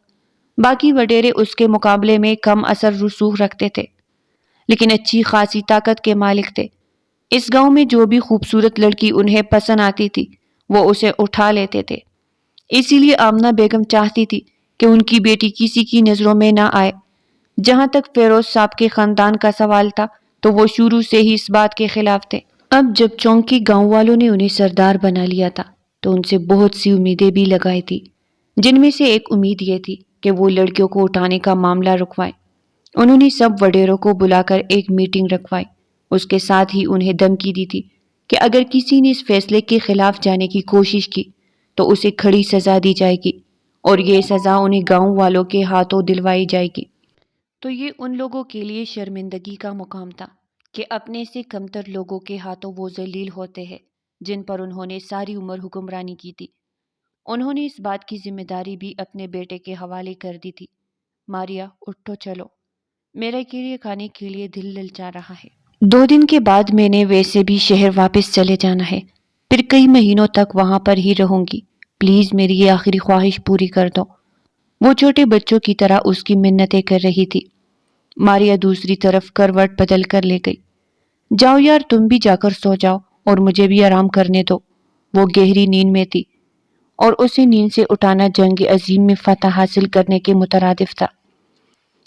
باقی وڈیرے اس کے مقابلے میں کم اثر رسوخ رکھتے تھے، لیکن اچھی خاصی طاقت کے مالک تھے۔ اس گاؤں میں جو بھی خوبصورت لڑکی انہیں پسند آتی تھی وہ اسے اٹھا لیتے تھے۔ اسی لیے آمنہ بیگم چاہتی تھی کہ ان کی بیٹی کسی کی نظروں میں نہ آئے۔ جہاں تک فیروز صاحب کے خاندان کا سوال تھا تو وہ شروع سے ہی اس بات کے خلاف تھے۔ اب جب چونکی گاؤں والوں نے انہیں سردار بنا لیا تھا تو ان سے بہت سی امیدیں بھی لگائی تھی، جن میں سے ایک امید یہ تھی کہ وہ لڑکیوں کو اٹھانے کا معاملہ رکوائیں۔ انہوں نے سب وڈیروں کو بلا کر ایک میٹنگ رکھوائی۔ اس کے ساتھ ہی انہیں دھمکی دی تھی کہ اگر کسی نے اس فیصلے کے خلاف جانے کی کوشش کی تو اسے کھڑی سزا دی جائے گی، اور یہ سزا انہیں گاؤں والوں کے ہاتھوں دلوائی جائے گی۔ تو یہ ان لوگوں کے لیے شرمندگی کا مقام تھا کہ اپنے سے کمتر لوگوں کے ہاتھوں وہ ذلیل ہوتے ہیں جن پر انہوں نے ساری عمر حکمرانی کی تھی۔ انہوں نے اس بات کی ذمہ داری بھی اپنے بیٹے کے حوالے کر دی تھی۔ ماریا، اٹھو چلو، میرا اکیلے کھانے کے لیے دل للچا رہا ہے۔ 2 دن کے بعد میں نے ویسے بھی شہر واپس چلے جانا ہے، پھر کئی مہینوں تک وہاں پر ہی رہوں گی۔ پلیز میری یہ آخری خواہش پوری کر دو۔ وہ چھوٹے بچوں کی طرح اس کی منتیں کر رہی تھی۔ ماریا دوسری طرف کروٹ بدل کر لے گئی۔ جاؤ یار، تم بھی جا کر سو جاؤ اور مجھے بھی آرام کرنے دو۔ وہ گہری نیند میں تھی اور اسے نیند سے اٹھانا جنگ عظیم میں فتح حاصل کرنے کے مترادف تھا۔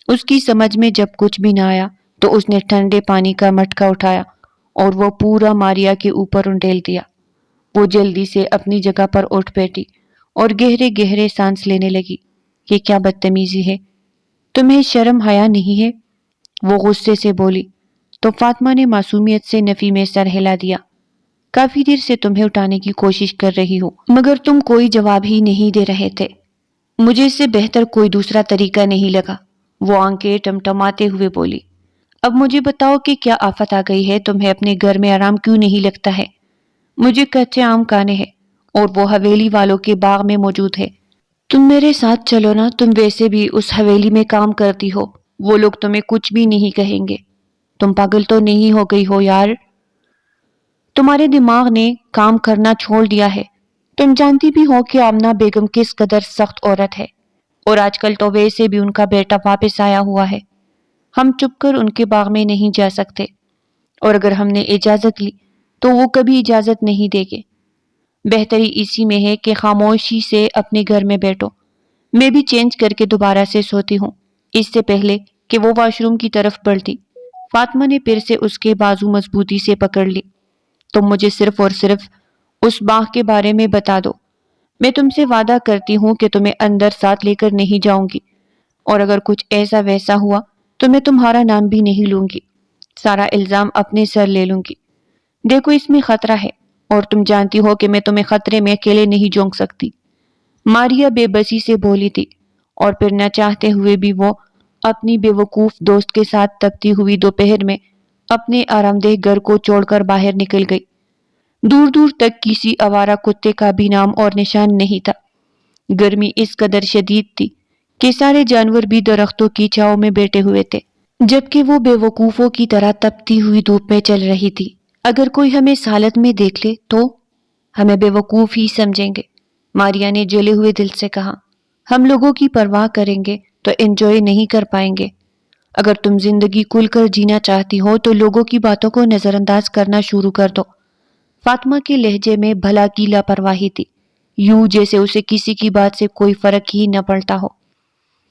اس کی سمجھ میں جب کچھ بھی نہ آیا تو اس نے ٹھنڈے پانی کا مٹکا اٹھایا اور وہ پورا ماریا کے اوپر انڈیل دیا۔ وہ جلدی سے اپنی جگہ پر اٹھ بیٹھی اور گہرے گہرے سانس لینے لگی۔ یہ کیا بدتمیزی ہے؟ تمہیں شرم حیا نہیں ہے؟ وہ غصے سے بولی تو فاطمہ نے معصومیت سے نفی میں سر ہلا دیا۔ کافی دیر سے تمہیں اٹھانے کی کوشش کر رہی ہوں مگر تم کوئی جواب ہی نہیں دے رہے تھے۔ مجھے اس سے بہتر کوئی دوسرا طریقہ نہیں لگا، وہ آنکھیں ٹمٹماتے ہوئے بولی۔ اب مجھے بتاؤ کہ کیا آفت آ گئی ہے؟ تمہیں اپنے گھر میں آرام کیوں نہیں لگتا ہے؟ مجھے کچے آم کھانے ہیں اور وہ حویلی والوں کے باغ میں موجود ہے۔ تم میرے ساتھ چلو نا، تم ویسے بھی اس حویلی میں کام کرتی ہو، وہ لوگ تمہیں کچھ بھی نہیں کہیں گے۔ تم پاگل تو نہیں ہو گئی ہو یار؟ تمہارے دماغ نے کام کرنا چھوڑ دیا ہے۔ تم جانتی بھی ہو کہ آمنہ بیگم کس قدر سخت عورت ہے، اور آج کل تو ویسے بھی ان کا بیٹا واپس آیا ہوا ہے۔ ہم چپ کر ان کے باغ میں نہیں جا سکتے، اور اگر ہم نے اجازت لی تو وہ کبھی اجازت نہیں دیں گے۔ بہتری اسی میں ہے کہ خاموشی سے اپنے گھر میں بیٹھو۔ میں بھی چینج کر کے دوبارہ سے سوتی ہوں۔ اس سے پہلے کہ وہ واش روم کی طرف بڑھتی، فاطمہ نے پھر سے اس کے بازو مضبوطی سے پکڑ لی۔ تم مجھے صرف اور صرف اس باغ کے بارے میں بتا دو۔ میں تم سے وعدہ کرتی ہوں کہ تمہیں اندر ساتھ لے کر نہیں جاؤں گی، اور اگر کچھ ایسا ویسا ہوا تو میں تمہارا نام بھی نہیں لوں گی، سارا الزام اپنے سر لے لوں گی۔ دیکھو اس میں خطرہ ہے، اور تم جانتی ہو کہ میں تمہیں خطرے میں اکیلے نہیں جھونک سکتی۔ ماریا بے بسی سے بولی تھی، اور پھر نہ چاہتے ہوئے بھی وہ اپنی بے وقوف دوست کے ساتھ تپتی ہوئی دوپہر میں اپنے آرام دہ گھر کو چھوڑ کر باہر نکل گئی۔ دور دور تک کسی آوارہ کتے کا بھی نام اور نشان نہیں تھا۔ گرمی اس قدر شدید تھی کہ سارے جانور بھی درختوں کی چھاؤں میں بیٹھے ہوئے تھے، جبکہ وہ بے وقوفوں کی طرح تپتی ہوئی دھوپ میں چل رہی تھی۔ اگر کوئی ہمیں اس حالت میں دیکھ لے تو ہمیں بے وقوف ہی سمجھیں گے، ماریا نے جلے ہوئے دل سے کہا۔ ہم لوگوں کی پرواہ کریں گے تو انجوائے نہیں کر پائیں گے۔ اگر تم زندگی کھل کر جینا چاہتی ہو تو لوگوں کی باتوں کو نظر انداز کرنا شروع کر دو۔ فاطمہ کے لہجے میں بھلا کی لاپرواہی تھی، یوں جیسے اسے کسی کی بات سے کوئی فرق ہی نہ پڑتا ہو۔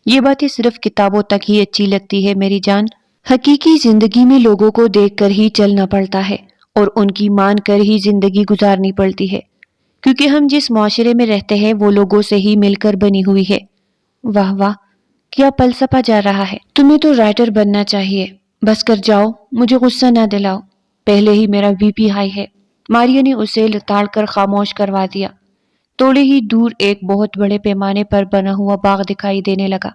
یہ باتیں صرف کتابوں تک ہی اچھی لگتی ہے میری جان، حقیقی زندگی میں لوگوں کو دیکھ کر ہی چلنا پڑتا ہے اور ان کی مان کر ہی زندگی گزارنی پڑتی ہے، کیونکہ ہم جس معاشرے میں رہتے ہیں وہ لوگوں سے ہی مل کر بنی ہوئی ہے۔ واہ واہ، کیا فلسفہ جا رہا ہے! تمہیں تو رائٹر بننا چاہیے۔ بس کر جاؤ، مجھے غصہ نہ دلاؤ، پہلے ہی میرا بی پی ہائی ہے۔ ماریا نے اسے لتاڑ کر خاموش کروا دیا۔ تھوڑے ہی دور ایک بہت بڑے پیمانے پر بنا ہوا باغ دکھائی دینے لگا۔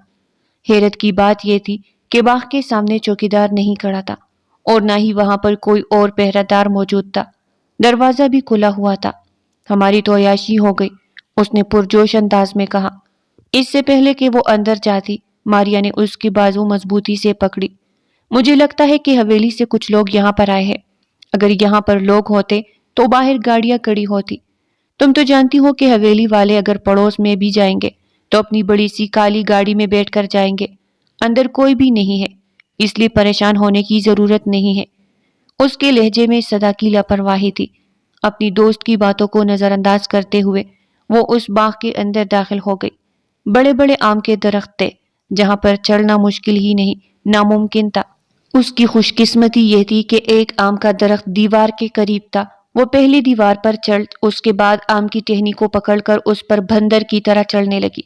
حیرت کی بات یہ تھی کہ باغ کے سامنے چوکیدار نہیں کھڑا تھا، اور نہ ہی وہاں پر کوئی اور پہرہ دار موجود تھا۔ دروازہ بھی کھلا ہوا تھا۔ ہماری تو عیاشی ہو گئی، اس نے پرجوش انداز میں کہا۔ اس سے پہلے کہ وہ اندر جاتی، ماریا نے اس کی بازو مضبوطی سے پکڑی۔ مجھے لگتا ہے کہ حویلی سے کچھ لوگ یہاں پر آئے ہیں۔ اگر یہاں پر لوگ ہوتے تو باہر گاڑیاں کھڑی ہوتی۔ تم تو جانتی ہو کہ حویلی والے اگر پڑوس میں بھی جائیں گے تو اپنی بڑی سی کالی گاڑی میں بیٹھ کر جائیں گے۔ اندر کوئی بھی نہیں ہے، اس لیے پریشان ہونے کی ضرورت نہیں ہے۔ اس کے لہجے میں صدا کی لاپرواہی تھی۔ اپنی دوست کی باتوں کو نظر انداز کرتے ہوئے وہ اس باغ کے اندر داخل ہو گئی۔ بڑے بڑے آم کے درخت تھے جہاں پر چڑھنا مشکل ہی نہیں ناممکن تھا۔ اس کی خوش قسمتی یہ تھی کہ ایک آم کا درخت دیوار کے قریب تھا۔ وہ پہلی دیوار پر چڑھ اس کے بعد آم کی ٹہنی کو پکڑ کر اس پر بندر کی طرح چڑھنے لگی۔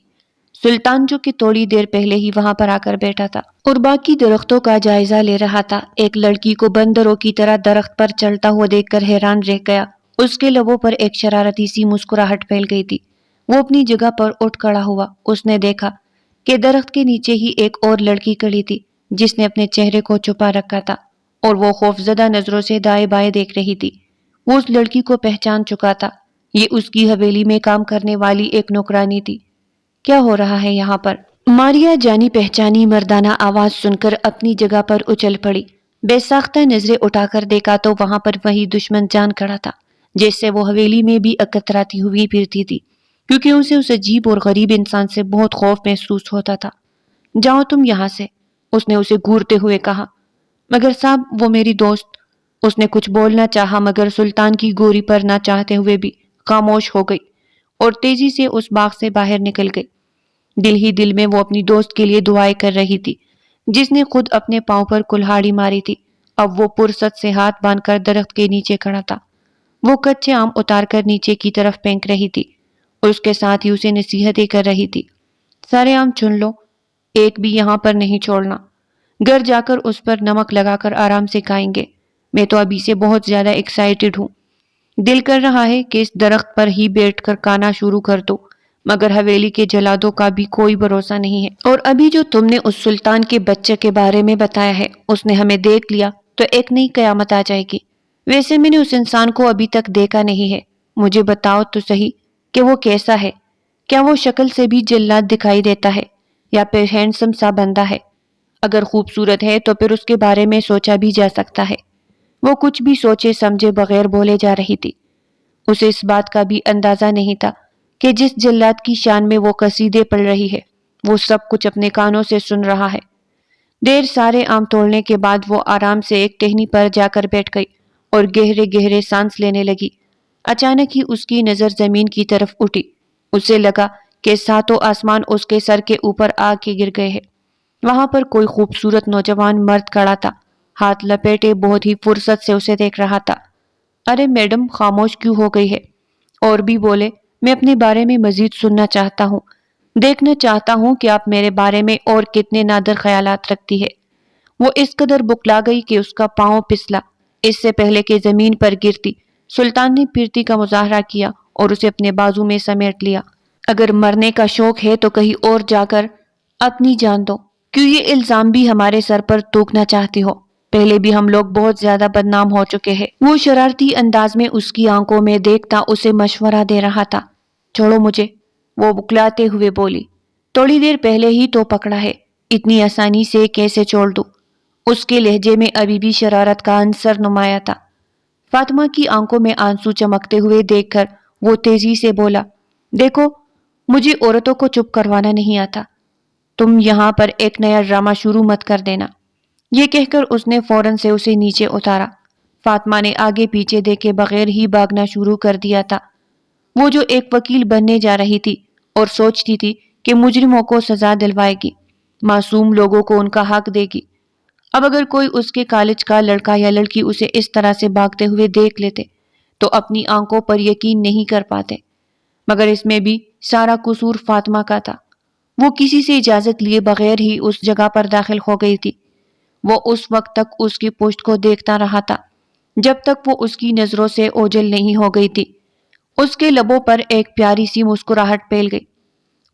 سلطان جو کہ تھوڑی دیر پہلے ہی وہاں پر آ کر بیٹھا تھا اور باقی درختوں کا جائزہ لے رہا تھا، ایک لڑکی کو بندروں کی طرح درخت پر چڑھتا ہوا دیکھ کر حیران رہ گیا۔ اس کے لبوں پر ایک شرارتی سی مسکراہٹ پھیل گئی تھی۔ وہ اپنی جگہ پر اٹھ کھڑا ہوا۔ اس نے دیکھا کہ درخت کے نیچے ہی ایک اور لڑکی کھڑی تھی جس نے اپنے چہرے کو چھپا رکھا تھا اور وہ خوفزدہ نظروں سے دائیں بائیں دیکھ رہی تھی۔ وہ اس لڑکی کو پہچان چکا تھا۔ یہ اس کی حویلی میں کام کرنے والی ایک نوکرانی تھی۔ کیا ہو رہا ہے یہاں پر؟ ماریا جانی پہچانی مردانہ آواز سن کر اپنی جگہ پر اچھل پڑی۔ بے ساختہ نظریں اٹھا کر دیکھا تو وہاں پر وہی دشمن جان کھڑا تھا جس سے وہ حویلی میں بھی اکتراتی ہوئی پھرتی تھی، کیونکہ اسے اس عجیب اور غریب انسان سے بہت خوف محسوس ہوتا تھا۔ جاؤ تم یہاں سے، اس نے اسے گھورتے ہوئے کہا۔ مگر صاحب وہ میری دوست، اس نے کچھ بولنا چاہا مگر سلطان کی گوری پر نہ چاہتے ہوئے بھی خاموش ہو گئی اور تیزی سے اس باغ سے باہر نکل گئی۔ دل ہی دل میں وہ اپنی دوست کے لیے دعائیں کر رہی تھی جس نے خود اپنے پاؤں پر کلہاڑی ماری تھی۔ اب وہ پرست سے ہاتھ باندھ کر درخت کے نیچے کھڑا تھا۔ وہ کچے آم اتار کر نیچے کی طرف پھینک رہی تھی اور اس کے ساتھ ہی اسے نصیحتیں کر رہی تھی۔ سارے آم چن لو، ایک بھی یہاں پر نہیں چھوڑنا۔ گھر جا کر اس پر نمک لگا کر آرام سے کھائیں گے۔ میں تو ابھی سے بہت زیادہ ایکسائٹڈ ہوں۔ دل کر رہا ہے کہ اس درخت پر ہی بیٹھ کر کھانا شروع کر دو، مگر حویلی کے جلادوں کا بھی کوئی بھروسہ نہیں ہے۔ اور ابھی جو تم نے اس سلطان کے بچے کے بارے میں بتایا ہے، اس نے ہمیں دیکھ لیا تو ایک نئی قیامت آ جائے گی۔ ویسے میں نے اس انسان کو ابھی تک دیکھا نہیں ہے، مجھے بتاؤ تو صحیح کہ وہ کیسا ہے؟ کیا وہ شکل سے بھی جلاد دکھائی دیتا ہے یا پھر ہینڈسم سا بندہ ہے؟ اگر خوبصورت ہے تو پھر اس کے بارے میں سوچا بھی جا سکتا ہے۔ وہ کچھ بھی سوچے سمجھے بغیر بولے جا رہی تھی۔ اسے اس بات کا بھی اندازہ نہیں تھا کہ جس جلاد کی شان میں وہ قصیدے پڑھ رہی ہے وہ سب کچھ اپنے کانوں سے سن رہا ہے۔ دیر سارے آم توڑنے کے بعد وہ آرام سے ایک ٹہنی پر جا کر بیٹھ گئی اور گہرے گہرے سانس لینے لگی۔ اچانک ہی اس کی نظر زمین کی طرف اٹھی۔ اسے لگا کہ ساتوں آسمان اس کے سر کے اوپر آ کے گر گئے ہیں۔ وہاں پر کوئی خوبصورت نوجوان مرد کھڑا تھا، ہاتھ لپیٹے بہت ہی فرصت سے اسے دیکھ رہا تھا۔ ارے میڈم، خاموش کیوں ہو گئی ہے؟ اور بھی بولے، میں اپنے بارے میں مزید سننا چاہتا ہوں، دیکھنا چاہتا ہوں کہ آپ میرے بارے میں اور کتنے نادر خیالات رکھتی ہے۔ وہ اس قدر بکلا گئی کہ اس کا پاؤں پھسلا۔ اس سے پہلے کہ زمین پر گرتی، سلطان نے پھرتی کا مظاہرہ کیا اور اسے اپنے بازو میں سمیٹ لیا۔ اگر مرنے کا شوق ہے تو کہیں اور جا کر اپنی جان دو، کیوں یہ الزام بھی ہمارے سر پر تھوکنا چاہتی ہو؟ پہلے بھی ہم لوگ بہت زیادہ بدنام ہو چکے ہیں۔ وہ شرارتی انداز میں اس کی آنکھوں میں دیکھتا اسے مشورہ دے رہا تھا۔ چھوڑو مجھے، وہ بکلاتے ہوئے بولی۔ تھوڑی دیر پہلے ہی تو پکڑا ہے، اتنی آسانی سے کیسے چھوڑ دوں؟ اس کے لہجے میں ابھی بھی شرارت کا عنصر نمایاں تھا۔ فاطمہ کی آنکھوں میں آنسو چمکتے ہوئے دیکھ کر وہ تیزی سے بولا، دیکھو مجھے عورتوں کو چپ کروانا نہیں آتا، تم یہاں پر ایک نیا ڈرامہ شروع مت کر دینا۔ یہ کہہ کر اس نے فوراً سے اسے نیچے اتارا۔ فاطمہ نے آگے پیچھے دیکھے بغیر ہی بھاگنا شروع کر دیا تھا۔ وہ جو ایک وکیل بننے جا رہی تھی اور سوچتی تھی کہ مجرموں کو سزا دلوائے گی، معصوم لوگوں کو ان کا حق دے گی، اب اگر کوئی اس کے کالج کا لڑکا یا لڑکی اسے اس طرح سے بھاگتے ہوئے دیکھ لیتے تو اپنی آنکھوں پر یقین نہیں کر پاتے۔ مگر اس میں بھی سارا قصور فاطمہ کا تھا۔ وہ کسی سے اجازت لیے بغیر ہی اس جگہ پر داخل ہو گئی تھی۔ وہ اس وقت تک اس کی پشت کو دیکھتا رہا تھا جب تک وہ اس کی نظروں سے اوجھل نہیں ہو گئی تھی۔ اس کے لبوں پر ایک پیاری سی مسکراہٹ پھیل گئی۔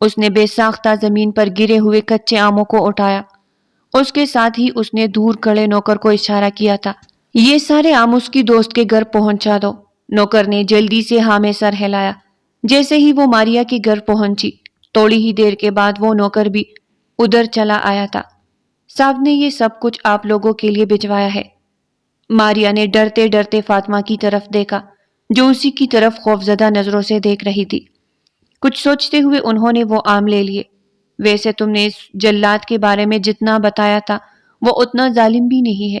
اس نے بے ساختہ زمین پر گرے ہوئے کچے آموں کو اٹھایا۔ اس کے ساتھ ہی اس نے دور کھڑے نوکر کو اشارہ کیا تھا، یہ سارے آم اس کی دوست کے گھر پہنچا دو۔ نوکر نے جلدی سے ہاں میں سر ہلایا۔ جیسے ہی وہ ماریا کے گھر پہنچی، تھوڑی ہی دیر کے بعد وہ نوکر بھی ادھر چلا آیا تھا۔ صاحب نے یہ سب کچھ آپ لوگوں کے لیے بھجوایا ہے۔ ماریا نے ڈرتے ڈرتے فاطمہ کی طرف دیکھا جو اسی کی طرف خوفزدہ نظروں سے دیکھ رہی تھی۔ کچھ سوچتے ہوئے انہوں نے وہ آم لے لیے۔ ویسے تم نے اس جلاد کے بارے میں جتنا بتایا تھا وہ اتنا ظالم بھی نہیں ہے۔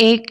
1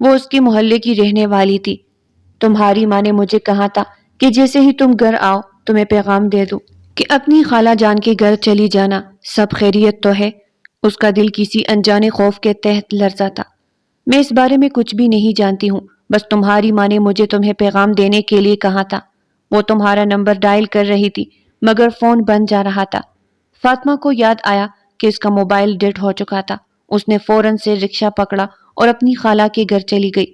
وہ اس کے محلے کی رہنے والی تھی۔ تمہاری ماں نے مجھے کہا تھا کہ جیسے ہی تم گھر آؤ تمہیں پیغام دے دوں کہ اپنی خالہ جان کے گھر چلی جانا، سب خیریت تو ہے۔ اس کا دل کسی انجانے خوف کے تحت لرزا تھا۔ میں اس بارے میں کچھ بھی نہیں جانتی ہوں، بس تمہاری ماں نے مجھے تمہیں پیغام دینے کے لیے کہا تھا۔ وہ تمہارا نمبر ڈائل کر رہی تھی مگر فون بند جا رہا تھا۔ فاطمہ کو یاد آیا کہ اس کا موبائل ڈیڈ ہو چکا تھا۔ اس نے فوراً سے رکشہ پکڑا اور اپنی خالہ کے گھر چلی گئی۔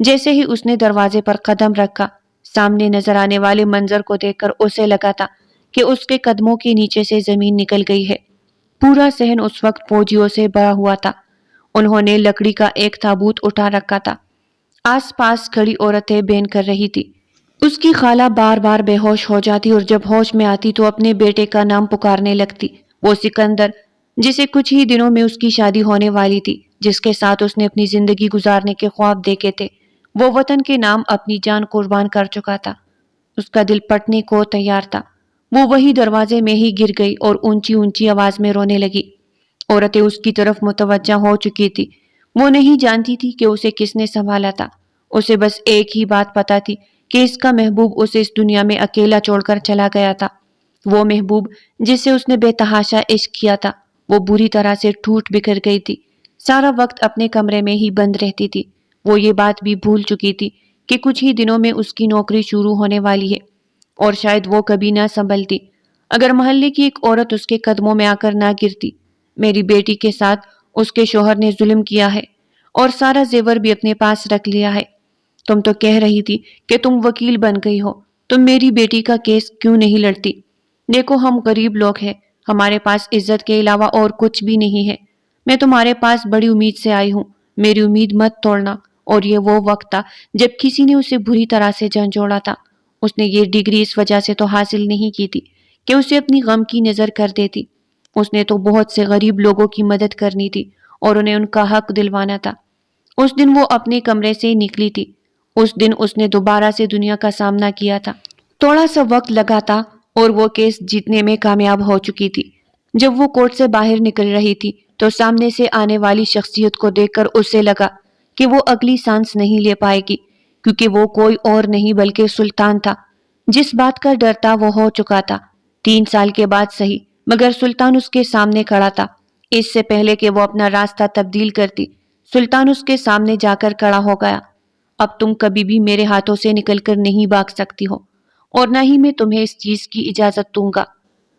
جیسے ہی اس نے دروازے پر قدم رکھا، سامنے نظر آنے والے منظر کو دیکھ کر اسے لگا تھا کہ اس کے قدموں کے نیچے سے زمین نکل گئی ہے۔ پورا صحن اس وقت فوجیوں سے بھرا ہوا تھا۔ انہوں نے لکڑی کا ایک تابوت اٹھا رکھا تھا۔ آس پاس کھڑی عورتیں بین کر رہی تھی۔ اس کی خالہ بار بار بے ہوش ہو جاتی اور جب ہوش میں آتی تو اپنے بیٹے کا نام پکارنے لگتی، وہ سکندر، جسے کچھ ہی دنوں میں اس کی شادی ہونے والی تھی، جس کے ساتھ اس نے اپنی زندگی گزارنے کے خواب دیکھے تھے۔ وہ وطن کے نام اپنی جان قربان کر چکا تھا۔ اس کا دل پھٹنے کو تیار تھا۔ وہ وہی دروازے میں ہی گر گئی اور اونچی اونچی آواز میں رونے لگی۔ عورتیں اس کی طرف متوجہ ہو چکی تھی۔ وہ نہیں جانتی تھی کہ اسے کس نے سنبھالا تھا۔ اسے بس ایک ہی بات پتا تھی کہ اس کا محبوب اسے اس دنیا میں اکیلا چھوڑ کر چلا گیا تھا۔ وہ محبوب جس سے اس نے بے تحاشا عشق کیا تھا، وہ بری طرح سے ٹوٹ بکھر گئی تھی۔ سارا وقت اپنے کمرے میں ہی بند رہتی تھی۔ وہ یہ بات بھی بھول چکی تھی کہ کچھ ہی دنوں میں اس کی نوکری شروع ہونے والی ہے، اور شاید وہ کبھی نہ سنبھلتی اگر محلے کی ایک عورت اس کے قدموں میں آ کر نہ گرتی۔ میری بیٹی کے ساتھ اس کے شوہر نے ظلم کیا ہے اور سارا زیور بھی اپنے پاس رکھ لیا ہے۔ تم تو کہہ رہی تھی کہ تم وکیل بن گئی ہو، تم میری بیٹی کا کیس کیوں نہیں لڑتی؟ دیکھو ہم غریب لوگ ہیں، ہمارے پاس عزت کے علاوہ اور کچھ بھی نہیں ہے۔ میں تمہارے پاس بڑی امید سے آئی ہوں، میری امید مت توڑنا۔ اور یہ وہ وقت تھا جب کسی نے اسے بری طرح سے جھنجھوڑا تھا۔ اس نے یہ ڈگری اس وجہ سے تو حاصل نہیں کی تھی کہ اسے اپنی غم کی نظر کر دیتی۔ اس نے تو بہت سے غریب لوگوں کی مدد کرنی تھی اور انہیں ان کا حق دلوانا تھا۔ اس دن وہ اپنے کمرے سے نکلی تھی۔ اس دن اس نے دوبارہ سے دنیا کا سامنا کیا تھا۔ تھوڑا سا وقت لگا تھا اور وہ کیس جیتنے میں کامیاب ہو چکی تھی۔ جب وہ کورٹ سے باہر نکل رہی تھی تو سامنے سے آنے والی شخصیت کو دیکھ کر اسے لگا کہ وہ اگلی سانس نہیں لے پائے گی، کیونکہ وہ کوئی اور نہیں بلکہ سلطان تھا۔ جس بات کا ڈر تھا وہ ہو چکا تھا۔ 3 سال کے بعد صحیح، مگر سلطان اس کے سامنے کھڑا تھا۔ اس سے پہلے کہ وہ اپنا راستہ تبدیل کرتی، سلطان اس کے سامنے جا کر کھڑا ہو گیا۔ اب تم کبھی بھی میرے ہاتھوں سے نکل کر نہیں بھاگ سکتی ہو، اور نہ ہی میں تمہیں اس چیز کی اجازت دوں گا۔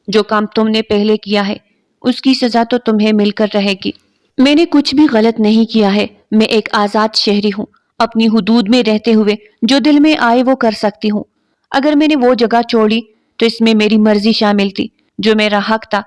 جو کام تم نے پہلے کیا ہے اس کی سزا تو تمہیں مل کر رہے گی۔ میں نے کچھ بھی غلط نہیں کیا ہے۔ میں ایک آزاد شہری ہوں، اپنی حدود میں رہتے ہوئے جو دل میں آئے وہ کر سکتی ہوں۔ اگر میں نے وہ جگہ چھوڑی تو اس میں میری مرضی شامل تھی، جو میرا حق تھا۔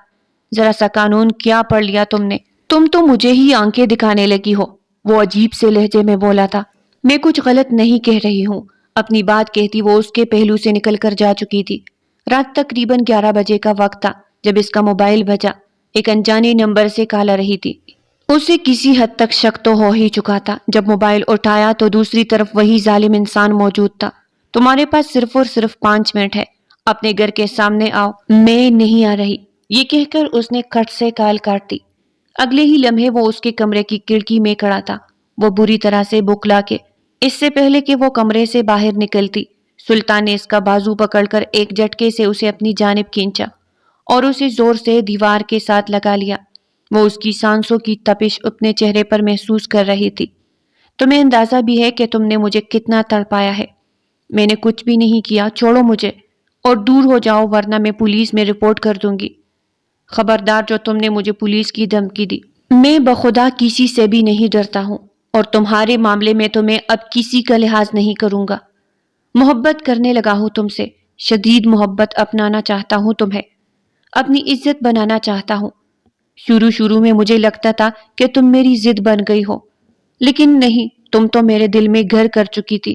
ذرا سا قانون کیا پڑھ لیا تم نے؟ تم تو مجھے ہی آنکھیں دکھانے لگی ہو، وہ عجیب سے لہجے میں بولا تھا۔ میں کچھ غلط نہیں کہہ رہی ہوں۔ اپنی بات کہتی وہ اس کے پہلو سے نکل کر جا چکی تھی۔ رات تقریباً 11 بجے کا وقت تھا جب اس کا موبائل بجا۔ ایک انجانے نمبر سے کال آ رہی تھی۔ اسے کسی حد تک شک تو ہو ہی چکا تھا۔ جب موبائل اٹھایا تو دوسری طرف وہی ظالم انسان موجود تھا۔ تمہارے پاس صرف اور صرف 5 منٹ ہے، اپنے گھر کے سامنے آؤ۔ میں نہیں آ رہی، یہ کہہ کر اس نے کٹ سے کال کاٹ دی۔ اگلے ہی لمحے وہ اس کے کمرے کی کھڑکی میں کھڑا تھا۔ وہ بری طرح سے بکلا کے اس سے پہلے کہ وہ کمرے سے باہر نکلتی، سلطان نے اس کا بازو پکڑ کر ایک جھٹکے سے اسے اپنی جانب کھینچا اور اسے زور سے دیوار کے ساتھ لگا لیا۔ وہ اس کی سانسوں کی تپش اپنے چہرے پر محسوس کر رہی تھی۔ تمہیں اندازہ بھی ہے کہ تم نے مجھے کتنا تڑپایا ہے؟ میں نے کچھ بھی نہیں کیا، چھوڑو مجھے اور دور ہو جاؤ ورنہ میں پولیس میں رپورٹ کر دوں گی۔ خبردار جو تم نے مجھے پولیس کی دھمکی دی۔ میں بخدا کسی سے بھی نہیں ڈرتا ہوں، اور تمہارے معاملے میں تو میں اب کسی کا لحاظ نہیں کروں گا۔ محبت کرنے لگا ہوں تم سے، شدید محبت اپنانا چاہتا ہوں تمہیں، اپنی عزت بنانا چاہتا ہوں۔ شروع میں مجھے لگتا تھا کہ تم میری ضد بن گئی ہو، لیکن نہیں، تم تو میرے دل میں گھر کر چکی تھی۔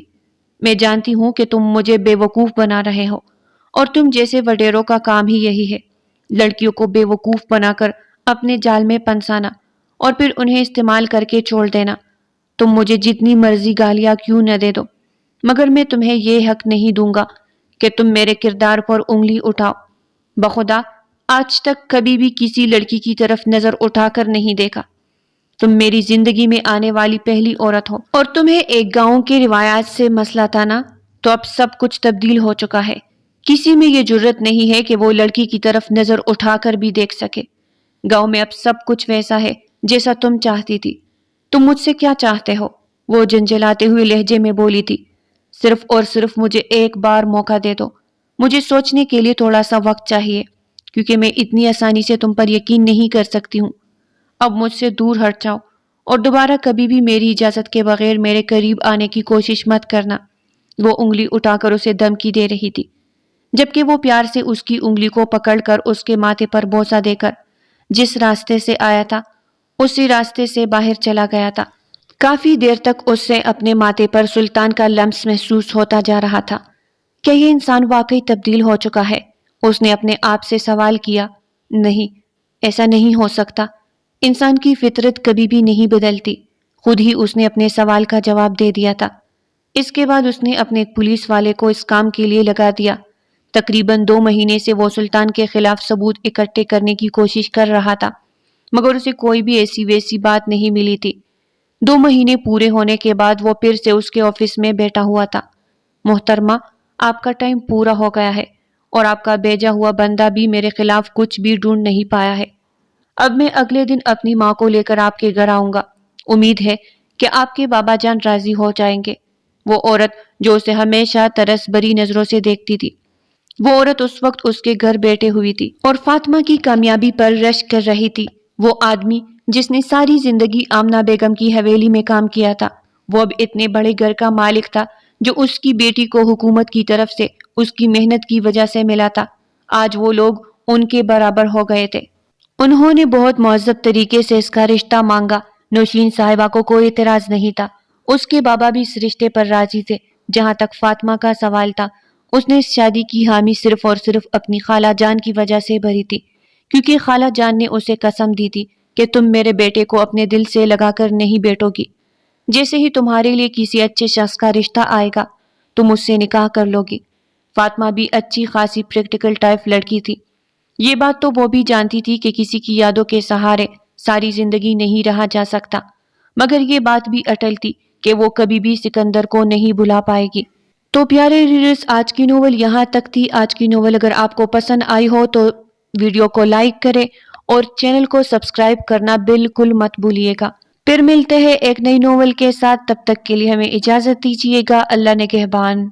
میں جانتی ہوں کہ تم مجھے بے وقوف بنا رہے ہو، اور تم جیسے وڈیروں کا کام ہی یہی ہے، لڑکیوں کو بے وقوف بنا کر اپنے جال میں پھنسانا اور پھر انہیں استعمال کر کے چھوڑ دینا۔ تم مجھے جتنی مرضی گالیاں کیوں نہ دے دو، مگر میں تمہیں یہ حق نہیں دوں گا کہ تم میرے کردار پر انگلی اٹھاؤ۔ بخدا آج تک کبھی بھی کسی لڑکی کی طرف نظر اٹھا کر نہیں دیکھا۔ تم میری زندگی میں آنے والی پہلی عورت ہو، اور تمہیں ایک گاؤں کے روایات سے مسئلہ تھا نا، تو اب سب کچھ تبدیل ہو چکا ہے۔ کسی میں یہ جرت نہیں ہے کہ وہ لڑکی کی طرف نظر اٹھا کر بھی دیکھ سکے۔ گاؤں میں اب سب کچھ ویسا ہے جیسا تم چاہتی تھی۔ تم مجھ سے کیا چاہتے ہو؟ وہ جنجلاتے ہوئے لہجے میں بولی تھی۔ صرف اور صرف مجھے ایک بار موقع دے دو۔ مجھے سوچنے کے لیے تھوڑا سا وقت چاہیے، کیونکہ میں اتنی آسانی سے تم پر یقین نہیں کر سکتی ہوں۔ اب مجھ سے دور ہٹ جاؤ اور دوبارہ کبھی بھی میری اجازت کے بغیر میرے قریب آنے کی کوشش مت کرنا۔ وہ انگلی اٹھا کر اسے دھمکی دے رہی تھی، جبکہ وہ پیار سے اس کی انگلی کو پکڑ کر اس کے ماتھے پر بوسہ دے کر جس راستے سے آیا تھا اسی راستے سے باہر چلا گیا تھا۔ کافی دیر تک اس سے اپنے ماتھے پر سلطان کا لمس محسوس ہوتا جا رہا تھا۔ کیا یہ انسان واقعی تبدیل ہو چکا ہے؟ اس نے اپنے آپ سے سوال کیا۔ نہیں، ایسا نہیں ہو سکتا۔ انسان کی فطرت کبھی بھی نہیں بدلتی۔ خود ہی اس نے اپنے سوال کا جواب دے دیا تھا۔ اس کے بعد اس نے اپنے ایک پولیس والے کو اس کام کے لیے لگا دیا۔ تقریباً 2 مہینے سے وہ سلطان کے خلاف ثبوت اکٹھے کرنے کی کوشش کر رہا تھا، مگر اسے کوئی بھی ایسی ویسی بات نہیں ملی تھی۔ 2 مہینے پورے ہونے کے بعد وہ پھر سے اس کے آفس میں بیٹھا ہوا تھا۔ محترمہ، آپ کا ٹائم پورا ہو گیا ہے اور آپ کا بھیجا ہوا بندہ بھی میرے خلاف کچھ بھی ڈھونڈ نہیں پایا ہے۔ اب میں اگلے دن اپنی ماں کو لے کر آپ کے گھر آؤں گا۔ امید ہے کہ آپ کے بابا جان راضی ہو جائیں گے۔ وہ عورت جو اسے ہمیشہ طرز بری نظروں سے دیکھتی تھی، وہ عورت اس وقت اس کے گھر بیٹھے ہوئی تھی اور فاطمہ کی کامیابی پر رشک کر رہی تھی۔ وہ آدمی جس نے ساری زندگی آمنہ بیگم کی حویلی میں کام کیا تھا، وہ اب اتنے بڑے گھر کا مالک تھا جو اس کی بیٹی کو حکومت کی طرف سے اس کی محنت کی وجہ سے ملا تھا۔ آج وہ لوگ ان کے برابر ہو گئے تھے۔ انہوں نے بہت مہذب طریقے سے اس کا رشتہ مانگا۔ نوشین صاحبہ کو کوئی اعتراض نہیں تھا۔ اس کے بابا بھی اس رشتے پر راضی تھے۔ جہاں تک فاطمہ کا سوال تھا، اس نے اس شادی کی حامی صرف اور صرف اپنی خالہ جان کی وجہ سے بھری تھی، کیونکہ خالہ جان نے اسے قسم دی تھی کہ تم میرے بیٹے کو اپنے دل سے لگا کر نہیں بیٹھو گی۔ جیسے ہی تمہارے لیے کسی اچھے شخص کا رشتہ آئے گا، تم اس سے نکاح کر لو گی۔ فاطمہ بھی اچھی خاصی پریکٹیکل ٹائپ لڑکی تھی۔ یہ بات تو وہ بھی جانتی تھی کہ کسی کی یادوں کے سہارے ساری زندگی نہیں رہا جا سکتا، مگر یہ بات بھی اٹل تھی کہ وہ کبھی بھی سکندر کو نہیں بھلا پائے گی۔ تو پیارے ریڈرز، آج کی ناول یہاں تک تھی۔ آج کی ناول اگر آپ کو پسند آئی ہو تو ویڈیو کو لائک کریں اور چینل کو سبسکرائب کرنا بالکل مت بھولیے گا۔ پھر ملتے ہیں ایک نئی ناول کے ساتھ، تب تک کے لیے ہمیں اجازت دیجیے گا۔ اللہ نگہبان۔